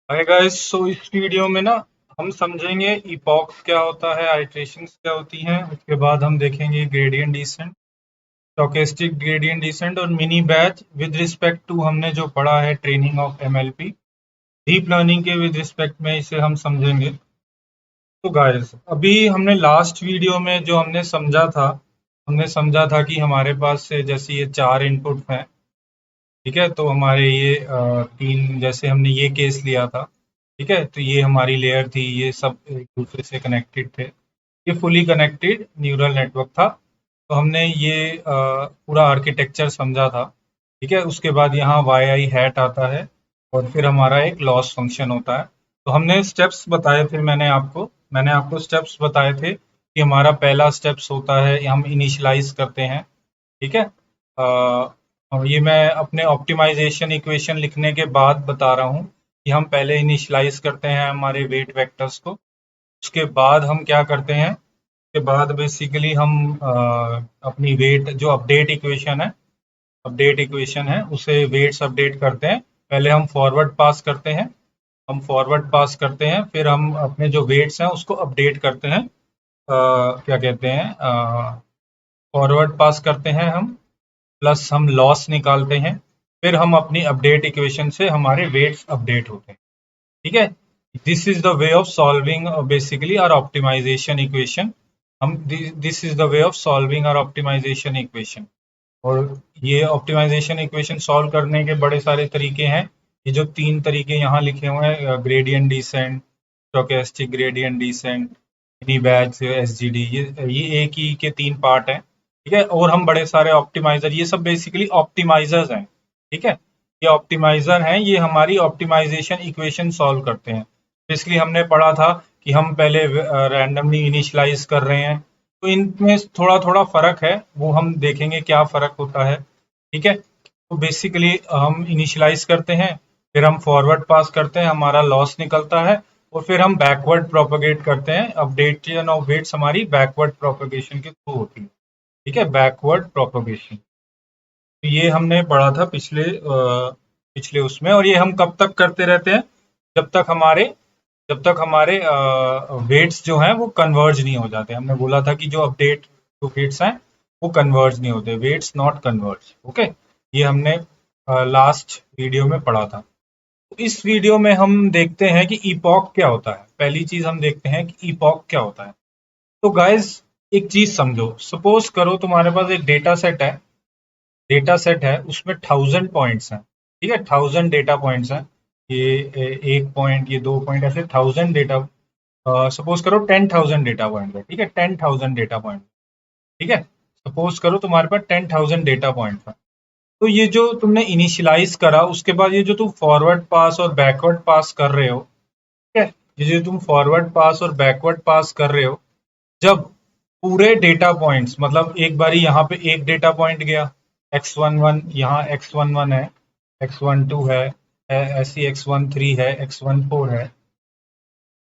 Hi guys. सो इस video में ना हम समझेंगे इपॉक क्या होता है, आइट्रेशंस क्या होती हैं। उसके बाद हम देखेंगे gradient descent, stochastic gradient descent और mini batch with respect to हमने जो पढ़ा है training of MLP deep learning के विद रिस्पेक्ट में इसे हम समझेंगे। तो गाइस अभी हमने लास्ट वीडियो में जो हमने समझा था कि हमारे पास से जैसे ये चार इनपुट हैं। ठीक है, तो हमारे ये तीन, जैसे हमने ये केस लिया था। ठीक है, तो ये हमारी लेयर थी, ये सब एक दूसरे से कनेक्टेड थे। ये फुली कनेक्टेड न्यूरल नेटवर्क था। तो हमने ये पूरा आर्किटेक्चर समझा था। ठीक है, उसके बाद यहाँ वाई आई हैट आता है और फिर हमारा एक लॉस फंक्शन होता है। तो हमने स्टेप्स बताए थे, मैंने आपको स्टेप्स बताए थे कि हमारा पहला स्टेप्स होता है हम इनिशियलाइज करते हैं। ठीक है, और ये मैं अपने ऑप्टिमाइजेशन इक्वेशन लिखने के बाद बता रहा हूँ कि हम पहले इनिशियलाइज करते हैं हमारे वेट वेक्टर्स को। उसके बाद हम क्या करते हैं, उसके बाद बेसिकली हम अपनी वेट जो अपडेट इक्वेशन है उसे वेट्स अपडेट करते हैं। पहले हम फॉरवर्ड पास करते हैं, फिर हम अपने जो वेट्स हैं उसको अपडेट करते हैं। क्या कहते हैं, फॉरवर्ड पास करते हैं हम, प्लस हम लॉस निकालते हैं। फिर हम अपनी अपडेट इक्वेशन से हमारे वेट्स अपडेट होते हैं। ठीक है, this is the way of solving basically our optimisation equation. हम this is the way of solving our optimisation equation. और ये ऑप्टिमाइजेशन इक्वेशन सॉल्व करने के बड़े सारे तरीके हैं। ये जो तीन तरीके यहाँ लिखे हुए हैं, gradient descent, stochastic gradient descent, mini batch, SGD, ये एक ही के तीन पार्ट हैं। ठीक है, और हम बड़े सारे ऑप्टिमाइजर, ये सब बेसिकली ऑप्टिमाइजर्स हैं। ठीक है, ये ऑप्टिमाइजर हैं, ये हमारी ऑप्टिमाइजेशन इक्वेशन सॉल्व करते हैं। बेसिकली हमने पढ़ा था कि हम पहले रैंडमली इनिशियलाइज कर रहे हैं, तो इनमें थोड़ा थोड़ा फर्क है, वो हम देखेंगे क्या फर्क होता है। ठीक है, तो बेसिकली हम इनिशियलाइज करते हैं, फिर हम फॉरवर्ड पास करते हैं, हमारा लॉस निकलता है, और फिर हम बैकवर्ड प्रोपोगेट करते हैं। अपडेशन ऑफ वेट्स हमारी बैकवर्ड प्रोपोगेशन के थ्रू होती है। ठीक है, बैकवर्ड प्रोपोगेशन। तो ये हमने पढ़ा था पिछले उसमें, और ये हम कब तक करते रहते हैं, जब तक हमारे जब तक हमारे वेट्स जो हैं वो कन्वर्ज नहीं हो जाते। हमने बोला था कि जो अपडेट जो वेट्स हैं वो कन्वर्ज नहीं होते, वेट्स नॉट कन्वर्ज। ओके, ये हमने लास्ट वीडियो में पढ़ा था। तो इस वीडियो में हम देखते हैं कि इपॉक क्या होता है। पहली चीज हम देखते हैं कि इपॉक क्या होता है। तो गाइस एक चीज समझो, सपोज करो तुम्हारे पास एक डेटा सेट है, उसमें 1000 पॉइंट्स हैं। ठीक है, 1000 डेटा पॉइंट्स हैं। ये एक पॉइंट, ये दो पॉइंट, ऐसे 1000 डेटा। सपोज करो 10,000 डेटा पॉइंट है। ठीक है, 10,000 डेटा पॉइंट। ठीक है, सपोज करो तुम्हारे पास 10,000 डेटा पॉइंट है। तो ये जो तुमने इनिशियलाइज करा, उसके बाद ये जो तुम फॉरवर्ड पास और बैकवर्ड पास कर रहे हो, ठीक है, ये जो तुम फॉरवर्ड पास और बैकवर्ड पास कर रहे हो, जब पूरे डेटा पॉइंट्स, मतलब एक बारी यहाँ पे एक डेटा पॉइंट गया, x11, यहाँ x11 है, x12 है, ऐसी x13 है, x14 है,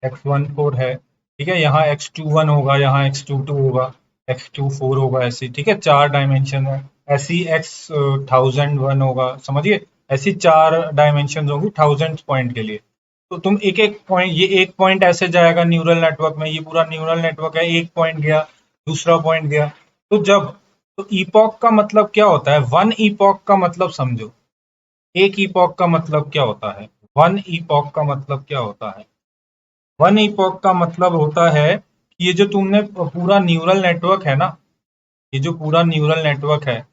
x14 है। ठीक है, यहाँ x21 होगा, यहाँ x22 होगा, x24 होगा, ऐसी। ठीक है, चार डायमेंशन है। ऐसी x1001 होगा, समझिए। ऐसी चार डायमेंशन होंगी 1000 पॉइंट के लिए। तो तुम एक एक पॉइंट, ये एक पॉइंट ऐसे जाएगा न्यूरल नेटवर्क में, ये पूरा न्यूरल नेटवर्क है, एक पॉइंट गया, दूसरा पॉइंट गया। तो तो ईपॉक का मतलब क्या होता है, वन ईपॉक का मतलब समझो। एक ईपॉक का मतलब क्या होता है, वन ईपॉक का मतलब क्या होता है। वन इपॉक का मतलब होता है कि ये जो तुमने पूरा न्यूरल नेटवर्क है ना, ये जो पूरा न्यूरल नेटवर्क है,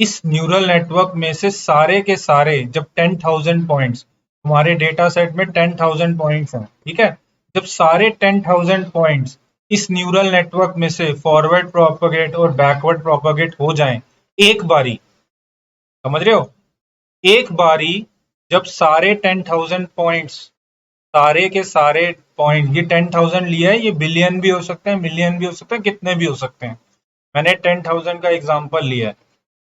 इस न्यूरल नेटवर्क में से सारे के सारे, जब 10,000 पॉइंट्स, तुम्हारे डेटा सेट में 10,000 पॉइंट्स हैं। ठीक है, जब सारे 10,000 पॉइंट्स इस न्यूरल नेटवर्क में से फॉरवर्ड प्रोपोगेट और बैकवर्ड प्रोपोगेट हो जाएं एक बारी, समझ रहे हो, एक बारी, जब सारे 10,000 पॉइंट्स, सारे के सारे पॉइंट, ये 10,000 लिया है, ये बिलियन भी हो सकते हैं, मिलियन भी हो सकते हैं, कितने भी हो सकते हैं, मैंने 10,000 का एग्जांपल लिया है।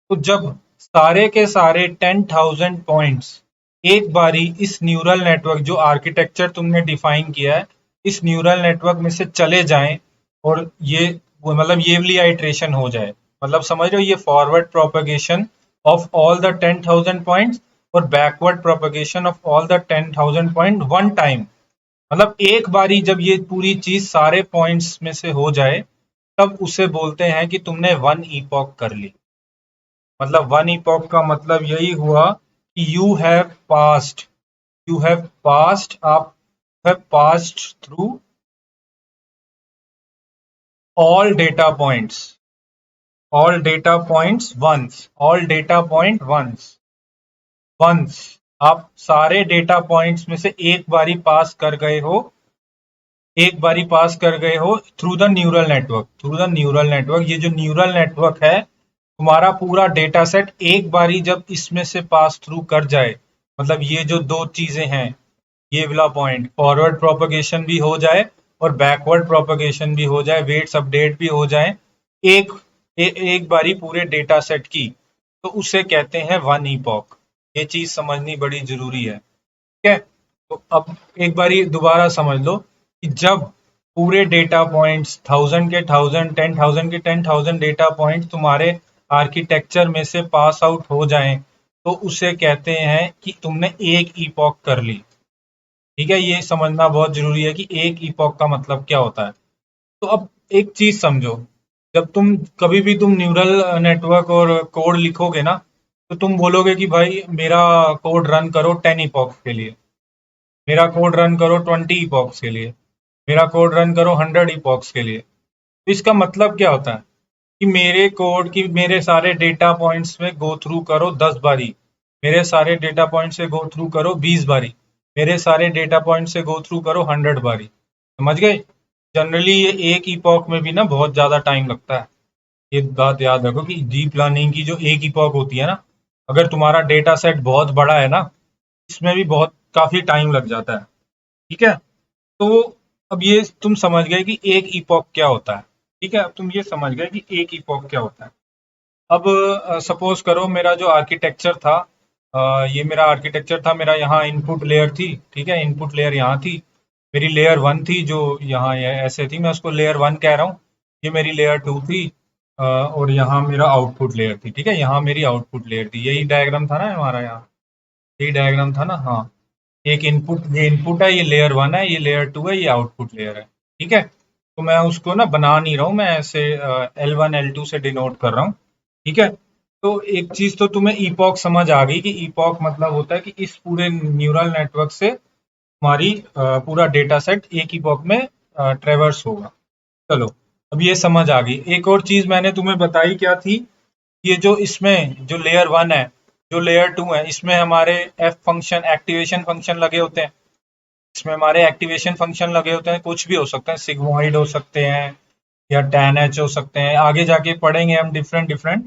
तो जब सारे के सारे 10,000 पॉइंट्स एक बारी इस न्यूरल नेटवर्क, जो आर्किटेक्चर तुमने डिफाइन किया है, इस न्यूरल नेटवर्क में से चले जाएं, और मतलब ये वाली आइट्रेशन हो जाए, मतलब समझ रहे हो, ये forward propagation of all the 10,000 points, और backward propagation of all the 10,000 point one time. मतलब एक बारी जब ये पूरी चीज सारे पॉइंट्स में से हो जाए तब उसे बोलते हैं कि तुमने वन ईपॉक कर ली। मतलब वन ईपॉक का मतलब यही हुआ कि यू हैव पास्ड आप have passed through all data points all data points once all data point once आप सारे डेटा पॉइंट्स में से एक बारी पास कर गए हो थ्रू द न्यूरल नेटवर्क। ये जो न्यूरल नेटवर्क है तुम्हारा पूरा डेटा सेट एक बारी जब इसमें से पास थ्रू कर जाए, मतलब ये जो दो चीजें हैं, ये वाला पॉइंट फॉरवर्ड प्रोपगेशन भी हो जाए और बैकवर्ड प्रोपगेशन भी हो जाए, वेट्स अपडेट भी हो जाए एक एक बारी पूरे डेटा सेट की, तो उसे कहते हैं वन ईपॉक। ये चीज समझनी बड़ी जरूरी है। ठीक है, तो अब एक बारी दोबारा समझ लो कि जब पूरे डेटा पॉइंट्स 1000 के 1000 10,000 के 10,000 डेटा पॉइंट तुम्हारे आर्किटेक्चर में से पास आउट हो जाएं तो उसे कहते हैं कि तुमने एक ईपॉक कर ली। ठीक है, ये समझना बहुत जरूरी है कि एक ईपॉक का मतलब क्या होता है। तो अब एक चीज समझो, जब तुम कभी भी तुम न्यूरल नेटवर्क और कोड लिखोगे ना, तो तुम बोलोगे कि भाई मेरा कोड रन करो 10 ईपॉक्स के लिए, मेरा कोड रन करो 20 इपॉक्स के लिए, मेरा कोड रन करो 100 इपॉक्स के लिए। तो इसका मतलब क्या होता है कि मेरे कोड की मेरे सारे डेटा पॉइंट्स में गो थ्रू करो 10 बारी, मेरे सारे डेटा पॉइंट से गो थ्रू करो 20 बारी, मेरे सारे डेटा पॉइंट से गो थ्रू करो 100 बारी। समझ गए? जनरली ये एक इपॉक में भी ना बहुत ज्यादा टाइम लगता है। ये बात याद रखो कि डीप लर्निंग की जो एक इपॉक होती है ना, अगर तुम्हारा डेटा सेट बहुत बड़ा है ना, इसमें भी बहुत काफी टाइम लग जाता है। ठीक है, तो अब ये तुम समझ गए कि एक इपॉक क्या होता है। ठीक है, अब तुम ये समझ गए कि एक इपॉक क्या होता है। अब सपोज करो मेरा जो आर्किटेक्चर था, ये मेरा आर्किटेक्चर था, मेरा यहाँ इनपुट लेयर थी। ठीक है, इनपुट लेयर यहाँ थी, मेरी लेयर वन थी जो यहाँ ये ऐसे थी, मैं उसको लेयर वन कह रहा हूँ। ये मेरी लेयर टू थी, और यहाँ मेरा आउटपुट लेयर थी। ठीक है, यहाँ मेरी आउटपुट लेयर थी। यही डायग्राम था ना हमारा, यहाँ यही डायग्राम था ना। हाँ, एक इनपुट, ये इनपुट है, ये लेयर वन है, ये लेयर टू है, ये आउटपुट लेयर है। ठीक है, तो मैं उसको ना बना नहीं रहा हूँ, मैं ऐसे L1 L2 से डिनोट कर रहा हूँ। ठीक है, तो एक चीज तो तुम्हें ईपॉक समझ आ गई कि ईपॉक मतलब होता है कि इस पूरे न्यूरल नेटवर्क से हमारी पूरा डेटा सेट एक ईपॉक में ट्रेवर्स होगा। चलो, अब ये समझ आ गई। एक और चीज मैंने तुम्हें बताई क्या थी, ये जो इसमें जो लेयर वन है, जो लेयर टू है, इसमें हमारे एफ फंक्शन एक्टिवेशन फंक्शन लगे होते हैं। इसमें हमारे एक्टिवेशन फंक्शन लगे होते हैं, कुछ भी हो सकते हैं, सिग्मोइड हो सकते हैं या tan h हो सकते हैं, आगे जाके पढ़ेंगे हम डिफरेंट डिफरेंट।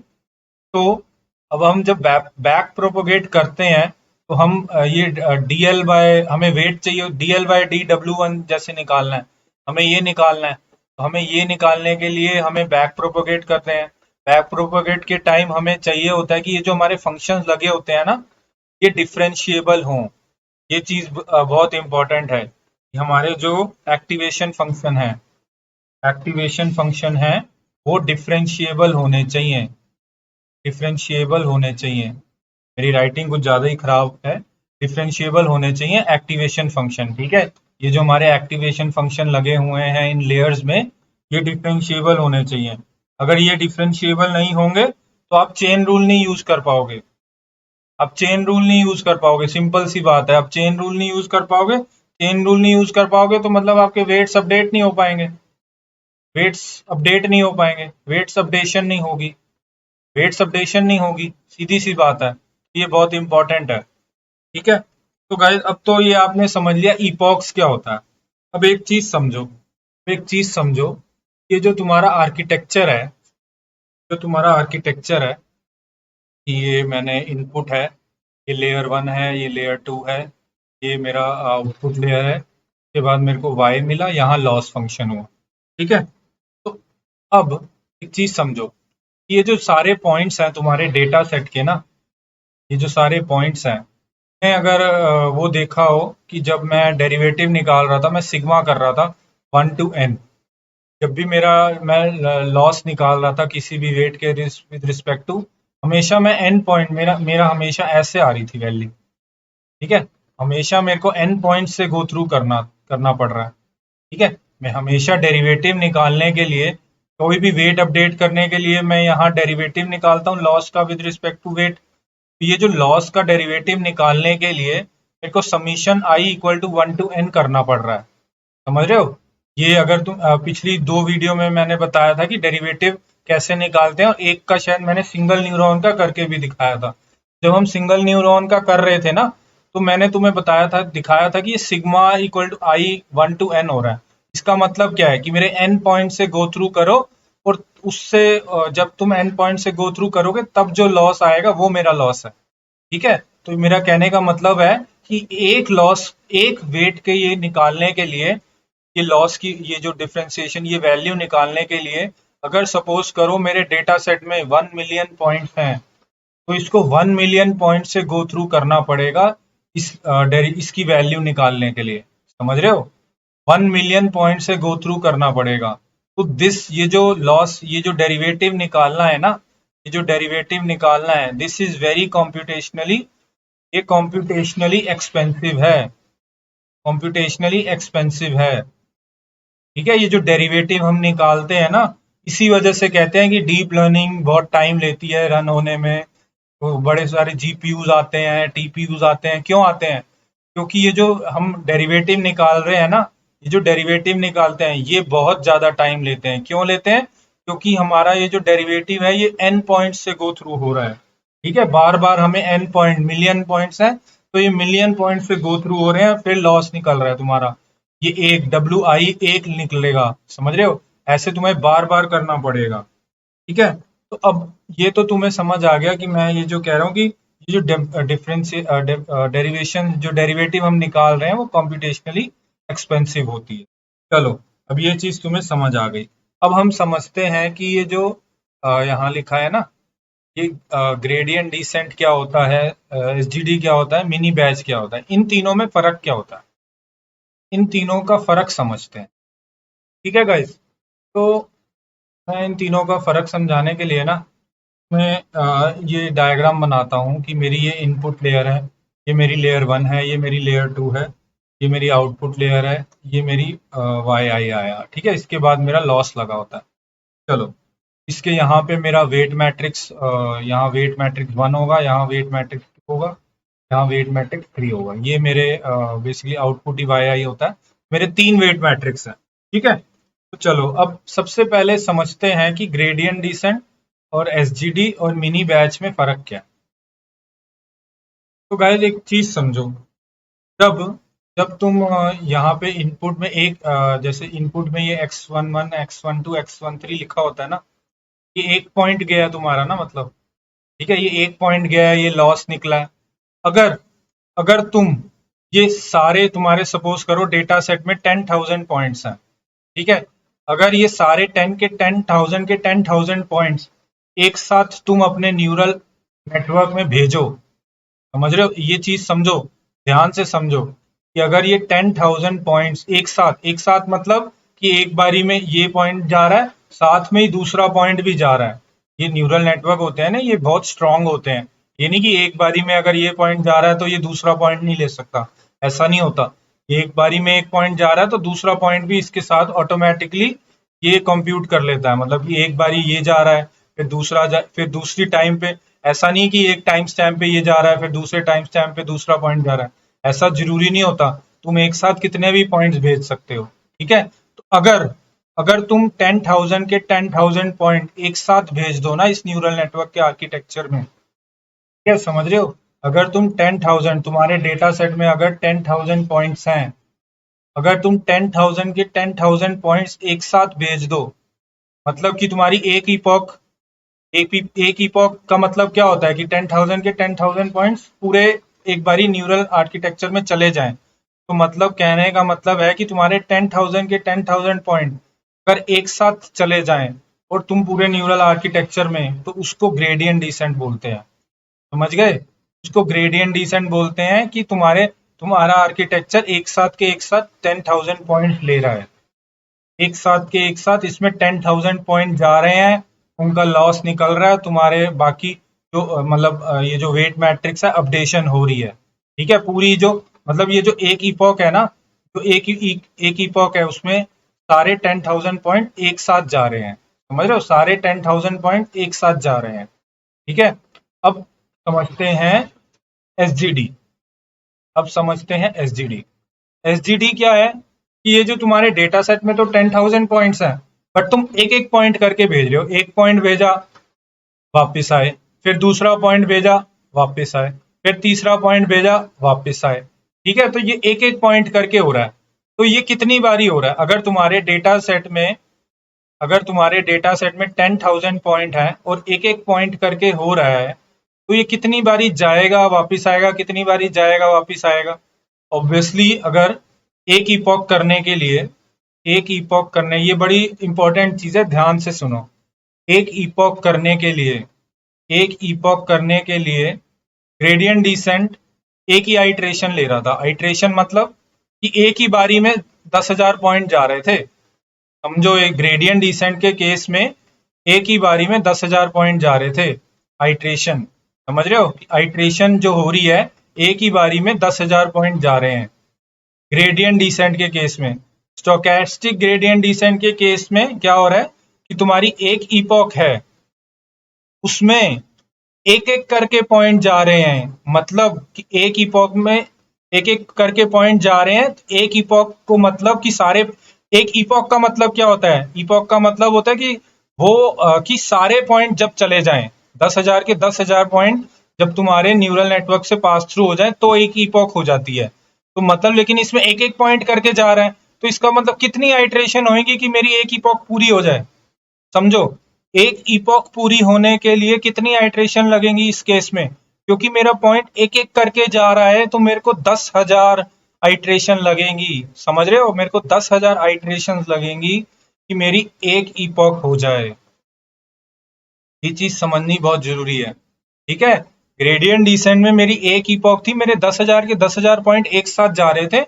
तो अब हम जब बैक प्रोपोगेट करते हैं तो हम ये डीएल बाय, हमें वेट चाहिए डीएल बाय डी W1 जैसे निकालना है, हमें ये निकालना है। तो हमें ये निकालने के लिए हमें बैक प्रोपोगेट करते हैं। बैक प्रोपोगेट के टाइम हमें चाहिए होता है कि ये जो हमारे फंक्शंस लगे होते हैं ना, ये डिफरेंशिएबल हों। ये चीज बहुत इंपॉर्टेंट है कि हमारे जो एक्टिवेशन फंक्शन है वो डिफरेंशिएबल होने चाहिए, डिफरेंशिएबल होने चाहिए। मेरी राइटिंग कुछ ज़्यादा ही खराब है। डिफरेंशिएबल होने चाहिए एक्टिवेशन फंक्शन। ठीक है, ये जो हमारे एक्टिवेशन फंक्शन लगे हुए हैं इन लेयर्स में, ये डिफरेंशिएबल होने चाहिए। अगर ये डिफरेंशिएबल नहीं होंगे तो आप चेन रूल नहीं यूज कर पाओगे। अब चेन रूल नहीं यूज कर पाओगे, सिंपल सी बात है। अब चेन रूल नहीं यूज कर पाओगे, चेन रूल नहीं यूज कर पाओगे तो मतलब आपके वेट्स अपडेट नहीं हो पाएंगे, वेट्स अपडेट नहीं हो पाएंगे, वेट्स अपडेशन नहीं होगी, वेट्स अपडेशन नहीं होगी, सीधी सी बात है। ये बहुत इंपॉर्टेंट है। ठीक है, तो गाइस अब तो ये आपने समझ लिया ईपॉक्स क्या होता है। अब एक चीज समझो, एक चीज समझो, ये जो तुम्हारा आर्किटेक्चर है, जो तुम्हारा आर्किटेक्चर है, कि ये मैंने इनपुट है, ये लेयर वन है, ये लेयर टू है, ये मेरा आउटपुट लेयर है, उसके बाद मेरे को वाई मिला, यहाँ लॉस फंक्शन हुआ। ठीक है, तो अब एक चीज समझो, ये जो सारे पॉइंट्स हैं तुम्हारे डेटा सेट के ना, ये जो सारे पॉइंट्स हैं, मैं अगर वो देखा हो कि जब मैं डेरिवेटिव निकाल रहा था, मैं सिग्मा कर रहा था 1 to n, जब भी मेरा मैं लॉस निकाल रहा था किसी भी वेट के विद रिस्पेक्ट टू हमेशा मैं n पॉइंट, मेरा मेरा हमेशा ऐसे आ रही थी वैल्यू, ठीक है। हमेशा मेरे को n पॉइंट से गो थ्रू करना करना पड़ रहा है, ठीक है। मैं हमेशा डेरिवेटिव निकालने के लिए, कोई भी वेट अपडेट करने के लिए मैं यहाँ डेरिवेटिव निकालता हूँ लॉस का विद रिस्पेक्ट टू वेट। ये जो लॉस का डेरिवेटिव निकालने के लिए मेरे को summation i equal to 1 to n करना पड़ रहा है, समझ रहे हो। ये अगर तुम पिछली दो वीडियो में मैंने बताया था कि डेरिवेटिव कैसे निकालते हैं, और एक का शायद मैंने सिंगल न्यूरॉन का करके भी दिखाया था। जब हम सिंगल न्यूरॉन का कर रहे थे ना, तो मैंने तुम्हें बताया था, दिखाया था कि ये sigma equal to i 1 to n हो रहा है। इसका मतलब क्या है कि मेरे n पॉइंट से गो थ्रू करो, और उससे जब तुम n पॉइंट से गो थ्रू करोगे तब जो लॉस आएगा वो मेरा लॉस है, ठीक है। तो मेरा कहने का मतलब है कि एक लॉस, एक वेट के ये निकालने के लिए, ये लॉस की ये जो डिफरेंशिएशन, ये वैल्यू निकालने के लिए, अगर सपोज करो मेरे डेटा सेट में 1 मिलियन पॉइंट्स हैं, तो इसको 1 मिलियन पॉइंट से गो थ्रू करना पड़ेगा इसकी वैल्यू निकालने के लिए, समझ रहे हो। 1 मिलियन पॉइंट से गो थ्रू करना पड़ेगा। तो ये जो लॉस, ये जो डेरिवेटिव निकालना है ना, ये जो डेरिवेटिव निकालना है, दिस इज वेरी कॉम्प्यूटेशनली, ये कॉम्प्यूटेशनली एक्सपेंसिव है, कॉम्प्यूटेशनली एक्सपेंसिव है, ठीक है। ये जो डेरिवेटिव हम निकालते हैं ना, इसी वजह से कहते हैं कि डीप लर्निंग बहुत टाइम लेती है रन होने में। तो बड़े सारे जीपीयूज आते हैं, टीपीयूज आते हैं, क्यों आते हैं? क्योंकि ये जो हम डेरिवेटिव निकाल रहे हैं ना, ये जो डेरिवेटिव निकालते हैं ये बहुत ज्यादा टाइम लेते हैं। क्यों लेते हैं? क्योंकि हमारा ये जो डेरिवेटिव है ये एन पॉइंट से गो थ्रू हो रहा है, ठीक है। बार बार हमें एन पॉइंट, मिलियन पॉइंट्स है, तो ये मिलियन पॉइंट से गो थ्रू हो रहे हैं, फिर लॉस निकल रहा है तुम्हारा। ये एक डब्ल्यू आई एक निकलेगा, समझ रहे हो। ऐसे तुम्हें बार बार करना पड़ेगा, ठीक है। तो अब ये तो तुम्हें समझ आ गया कि मैं ये जो कह रहा हूँ कि ये जो डिफरेंस डेरिवेशन, जो डेरिवेटिव हम निकाल रहे हैं वो कॉम्प्यूटेशनली एक्सपेंसिव होती है। चलो, अब ये चीज तुम्हें समझ आ गई। अब हम समझते हैं कि ये जो यहाँ लिखा है ना, ये ग्रेडियंट डिसेंट क्या होता है, एसजीडी क्या होता है, मिनी बैच क्या होता है, इन तीनों में फर्क क्या होता है, इन तीनों का फर्क समझते हैं, ठीक है गाइस। तो मैं इन तीनों का फर्क समझाने के लिए ना, मैं ये डायग्राम बनाता हूँ कि मेरी ये इनपुट लेयर है, ये मेरी लेयर 1 है, ये मेरी लेयर 2 है, ये मेरी आउटपुट लेयर है, ये मेरी वाई आई आया, ठीक है। इसके बाद मेरा लॉस लगा होता है। चलो, इसके यहाँ पे मेरा वेट मैट्रिक्स, यहाँ वेट मैट्रिक्स 1 होगा, यहाँ वेट मैट्रिक्स 2 होगा, यहाँ वेट मैट्रिक्स 3 होगा। ये मेरे बेसिकली आउटपुट ही वाई आई होता है। मेरे 3 वेट मैट्रिक्स हैं, ठीक है। तो चलो, अब सबसे पहले समझते हैं कि ग्रेडियंट डिसेंट और एसजीडी और मिनी बैच में फर्क क्या है। तो गाइस एक चीज समझो, जब जब तुम यहाँ पे इनपुट में एक जैसे इनपुट में ये x11 x12 x13 लिखा होता है ना, ये एक पॉइंट गया तुम्हारा ना, मतलब ठीक है, ये एक पॉइंट गया है, ये लॉस निकला है। अगर अगर तुम ये सारे तुम्हारे सपोज करो डेटा सेट में 10,000 पॉइंट्स हैं, ठीक है। अगर ये सारे 10,000 पॉइंट्स एक साथ तुम अपने न्यूरल नेटवर्क में भेजो, समझ रहे हो, ये चीज समझो, ध्यान से समझो कि अगर ये 10,000 पॉइंट्स एक साथ मतलब कि एक बारी में ये पॉइंट जा रहा है, साथ में ही दूसरा पॉइंट भी जा रहा है। ये न्यूरल नेटवर्क होते हैं ना, ये बहुत स्ट्रांग होते हैं। ये नहीं कि एक बारी में अगर ये पॉइंट जा रहा है तो ये दूसरा पॉइंट नहीं ले सकता, ऐसा नहीं होता। एक बारी में एक पॉइंट जा रहा है तो दूसरा पॉइंट भी इसके साथ ऑटोमेटिकली ये कंप्यूट कर लेता है। मतलब कि एक बारी ये जा रहा है, फिर दूसरी टाइम पे, ऐसा नहीं कि एक टाइम स्टैम्प पे ये जा रहा है फिर दूसरे टाइम स्टैम्प पे दूसरा पॉइंट जा रहा है, ऐसा जरूरी नहीं होता। तुम एक साथ कितने भी पॉइंट्स भेज सकते हो, ठीक है। तो अगर अगर तुम 10,000 के 10,000 पॉइंट एक साथ भेज दो ना इस न्यूरल नेटवर्क के आर्किटेक्चर में, क्या समझ रहे हो। अगर तुम 10,000, तुम्हारे डेटा सेट में अगर 10,000 पॉइंट्स हैं, अगर तुम 10,000 के 10,000 पॉइंट्स एक साथ भेज दो, मतलब कि तुम्हारी एक इपॉक का मतलब क्या होता है कि 10,000 के 10,000 पॉइंट्स पूरे एक बारी न्यूरल आर्किटेक्चर में चले जाएं। तो मतलब कहने का मतलब है कि तुम्हारे 10,000 के 10,000 पॉइंट अगर एक साथ चले जाएं और तुम पूरे न्यूरल आर्किटेक्चर में, तो उसको ग्रेडियंट डिसेंट बोलते हैं, समझ गए। उसको ग्रेडियंट डिसेंट बोलते हैं कि तुम्हारा आर्किटेक्चर एक साथ 10,000 पॉइंट ले रहा है, एक साथ इसमें 10,000 पॉइंट जा रहे हैं, उनका लॉस निकल रहा है, तुम्हारे बाकी जो मतलब ये जो वेट मैट्रिक्स है अपडेशन हो रही है, ठीक है। पूरी जो मतलब ये जो एक इपॉक है ना, जो एक इपॉक है उसमें सारे 10,000 पॉइंट एक साथ जा रहे हैं, समझ रहे हो, सारे 10,000 पॉइंट एक साथ जा रहे हैं, ठीक है। अब समझते हैं एसजीडी। अब समझते हैं एसजीडी। एसजीडी क्या है कि ये जो तुम्हारे डेटा सेट में तो 10,000 पॉइंट्स हैं, बट तुम एक एक पॉइंट करके भेज रहे हो। एक पॉइंट भेजा, वापस आए, फिर दूसरा पॉइंट भेजा, वापस आए, फिर तीसरा पॉइंट भेजा, वापस आए, ठीक है। तो ये एक एक पॉइंट करके हो रहा है। तो ये कितनी बारी हो रहा है? अगर तुम्हारे डेटा सेट में 10,000 पॉइंट है और एक एक पॉइंट करके हो रहा है, तो ये कितनी बारी जाएगा वापस आएगा, कितनी बारी जाएगा वापस आएगा? ऑब्वियसली अगर एक इपॉक करने के लिए, एक इपॉक करने, ये बड़ी इंपॉर्टेंट चीज है, ध्यान से सुनो। एक इपॉक करने के लिए, एक इपॉक करने के लिए ग्रेडियंट डिसेंट एक ही आइट्रेशन ले रहा था। आइट्रेशन मतलब कि एक ही बारी में 10,000 पॉइंट जा रहे थे। समझो, एक ग्रेडियंट डिसेंट के केस में एक ही बारी में 10,000 पॉइंट जा रहे थे। आइट्रेशन, समझ रहे हो, आइट्रेशन जो हो रही है एक ही बारी में 10,000 पॉइंट जा रहे हैं ग्रेडियंट डिसेंट के केस में। स्टोकेस्टिक ग्रेडियंट डिसेंट के केस में क्या हो रहा है कि तुम्हारी एक इपॉक है, उसमें एक एक करके पॉइंट जा रहे हैं, मतलब कि एक इपॉक में एक एक करके पॉइंट जा रहे हैं। एक इपॉक को मतलब कि सारे, एक इपॉक का मतलब क्या होता है? इपॉक का मतलब होता है कि वो कि सारे पॉइंट जब चले जाएं, 10,000 के 10,000 पॉइंट जब तुम्हारे न्यूरल नेटवर्क से पास थ्रू हो जाए तो एक इपॉक हो जाती है। तो मतलब, लेकिन इसमें एक एक पॉइंट करके जा रहे हैं, तो इसका मतलब कितनी आइट्रेशन होगी कि मेरी एक इपॉक पूरी हो जाए? समझो, एक इपॉक पूरी होने के लिए कितनी आइट्रेशन लगेंगी इस केस में? क्योंकि मेरा पॉइंट एक एक करके जा रहा है, तो मेरे को 10,000 आइट्रेशन लगेंगी। समझ रहे हो, मेरे को 10,000 आइट्रेशन लगेंगी कि मेरी एक इपॉक हो जाए। ये चीज समझनी बहुत जरूरी है, ठीक है। ग्रेडियंट डिसेंट में मेरी एक इपॉक थी, मेरे 10,000 के 10,000 पॉइंट एक साथ जा रहे थे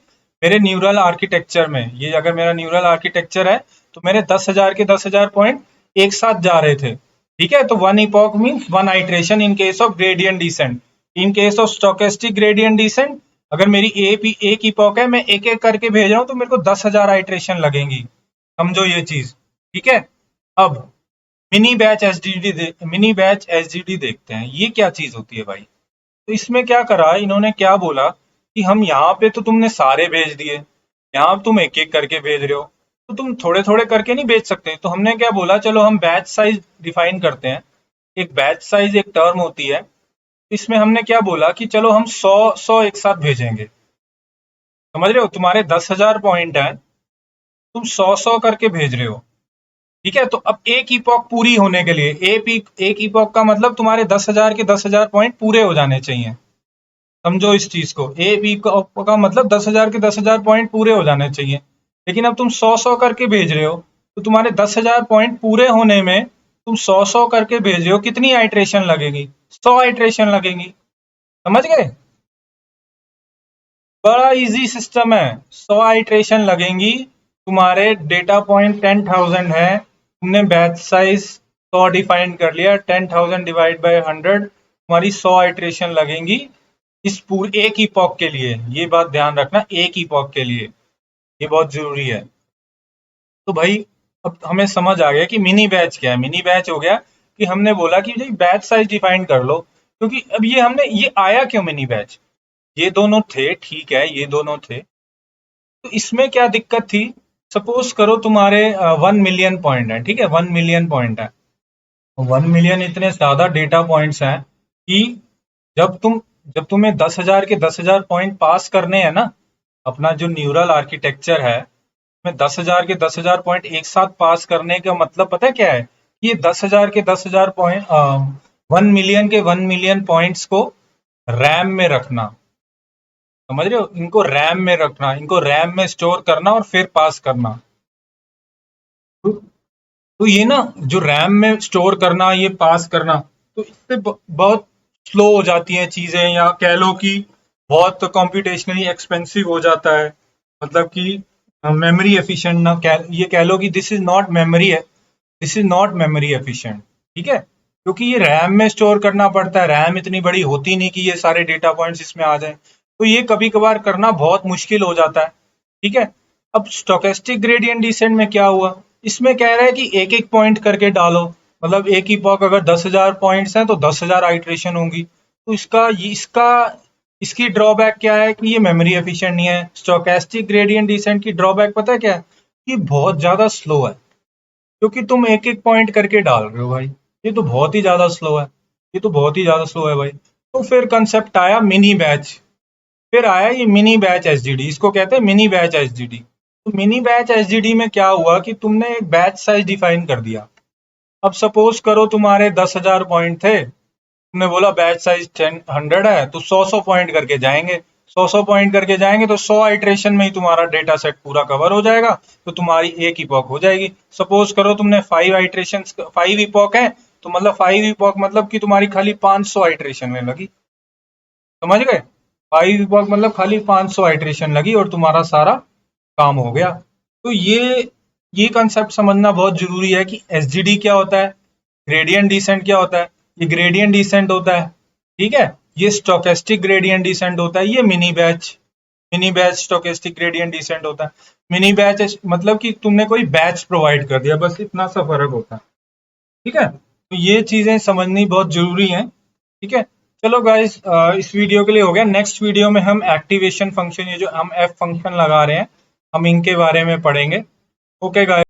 मेरे न्यूरल आर्किटेक्चर में। ये अगर मेरा न्यूरल आर्किटेक्चर है तो मेरे 10,000 के 10,000 पॉइंट एक साथ जा रहे थे, ठीक है। तो one epoch means one iteration in case of gradient descent. In case of stochastic gradient decent, अगर मेरी एक इपॉक है, मैं एक एक करके भेज रहा हूं, तो मेरे को 10,000 आइट्रेशन लगेंगी। समझो ये चीज, ठीक है। अब मिनी बैच एसजीडी देखते हैं, ये क्या चीज होती है भाई। तो इसमें क्या करा इन्होंने, क्या बोला कि हम यहाँ पे तो तुमने सारे भेज दिए, यहाँ तुम एक एक करके भेज रहे हो, तो तुम थोड़े थोड़े करके नहीं भेज सकते। तो हमने क्या बोला, चलो हम बैच साइज डिफाइन करते हैं। एक बैच साइज एक टर्म होती है। इसमें हमने क्या बोला कि चलो हम 100 एक साथ भेजेंगे। समझ रहे हो, तुम्हारे 10,000 पॉइंट है, तुम 100 करके भेज रहे हो, ठीक है। तो अब एक इपॉक पूरी होने के लिए, एक इपॉक का मतलब तुम्हारे 10,000 के 10,000 पॉइंट पूरे हो जाने चाहिए। समझो इस चीज को, एक इपॉक का मतलब 10,000 के 10,000 पॉइंट पूरे हो जाने चाहिए। लेकिन अब तुम 100 करके भेज रहे हो, तो तुम्हारे 10,000 पॉइंट पूरे होने में तुम 100 करके भेज रहे हो, कितनी आइट्रेशन लगेगी? 100 आइट्रेशन लगेगी। समझ गए? बड़ा इजी सिस्टम है। 100 आइट्रेशन लगेंगी, तुम्हारे डेटा पॉइंट 10,000 है, तुमने बैच साइज 100 डिफाइन कर लिया, 10,000 डिवाइड बाय 100, तुम्हारी 100 आइट्रेशन लगेंगी इस पूरे एक इपॉक के लिए। ये बात ध्यान रखना, एक इपॉक के लिए, ये बहुत जरूरी है। तो भाई, अब हमें समझ आ गया कि मिनी बैच क्या है। मिनी बैच हो गया कि हमने बोला कि भाई बैच साइज डिफाइन कर लो, क्योंकि अब ये आया क्यों मिनी बैच? ये दोनों थे, ठीक है, ये दोनों थे, तो इसमें क्या दिक्कत थी? सपोज करो तुम्हारे 1 मिलियन पॉइंट है, ठीक है, 1 मिलियन पॉइंट है। 1 मिलियन इतने ज्यादा डेटा पॉइंट्स हैं कि जब तुम जब तुम्हें 10,000 के 10,000 पॉइंट पास करने हैं ना, अपना जो न्यूरल आर्किटेक्चर है, में 10,000 के 10,000 पॉइंट एक साथ पास करने का मतलब पता है क्या है? ये 10,000 के 10,000 पॉइंट, 1 मिलियन के 1 मिलियन पॉइंट्स को रैम में रखना। समझ रहे हो, इनको रैम में रखना, इनको रैम में स्टोर करना और फिर पास करना। तो, तो ये ना, जो रैम में स्टोर करना, ये पास करना, तो इससे बहुत स्लो हो जाती हैं चीजें, या कह लो कि बहुत कंप्यूटेशनली एक्सपेंसिव हो जाता है। मतलब कि मेमोरी एफिशिएंट ना ये कह लो कि this is not memory efficient, ठीक है। क्योंकि ये रैम में स्टोर करना पड़ता है, रैम इतनी बड़ी होती नहीं कि ये सारे डेटा पॉइंट्स इसमें आ जाएं, तो ये कभी कभार करना बहुत मुश्किल हो जाता है। ठीक है, अब स्टोकेस्टिक ग्रेडियंट डिसेंट में क्या हुआ, इसमें कह रहा है कि एक एक पॉइंट करके डालो, मतलब एक ही पॉक अगर 10,000 पॉइंट्स हैं तो 10,000 आइट्रेशन होंगी। तो इसकी ड्रॉबैक क्या है कि ये मेमोरी एफिशिएंट नहीं है। स्टोकेस्टिक ग्रेडियंट डिसेंट की ड्रॉबैक पता है क्या है, कि बहुत ज्यादा स्लो है, क्योंकि तुम एक एक पॉइंट करके डाल रहे हो भाई, ये तो बहुत ही ज्यादा स्लो है, ये तो बहुत ही ज्यादा स्लो है भाई। तो फिर कंसेप्ट आया मिनी बैच, फिर आया ये मिनी बैच एसजीडी, इसको कहते हैं मिनी बैच एसजीडी। तो मिनी बैच एसजीडी में क्या हुआ कि तुमने एक बैच साइज डिफाइन कर दिया। अब सपोज करो तुम्हारे 10,000 पॉइंट थे, तुमने बोला बैच साइज 100 है, तो 100 पॉइंट करके जाएंगे, 100 पॉइंट करके जाएंगे तो 100 आइट्रेशन में ही तुम्हारा डेटा सेट पूरा कवर हो जाएगा, तो तुम्हारी एक इपॉक हो जाएगी। सपोज करो तुमने 5 इपॉक है, तो मतलब 5 इपॉक मतलब कि तुम्हारी खाली 500 आइट्रेशन में लगी, समझ गए? 5 इपॉक मतलब खाली 500 आइट्रेशन लगी और तुम्हारा सारा काम हो गया। तो ये कंसेप्ट समझना बहुत जरूरी है कि एसजीडी क्या होता है, ग्रेडियंट डिसेंट क्या होता है। ये ग्रेडियंट डिसेंट होता है, ठीक है, ये स्टोकेस्टिक ग्रेडियंट डिसेंट होता है, ये mini batch stochastic gradient decent होता है। मिनी बैच मतलब कि तुमने कोई बैच प्रोवाइड कर दिया, बस इतना सा फर्क होता है। ठीक है, तो ये चीजें समझनी बहुत जरूरी है। ठीक है, चलो गाइस, इस वीडियो के लिए हो गया। नेक्स्ट वीडियो में हम एक्टिवेशन फंक्शन, ये जो हम एफ फंक्शन लगा रहे हैं, हम इनके बारे में पढ़ेंगे। Okay guys.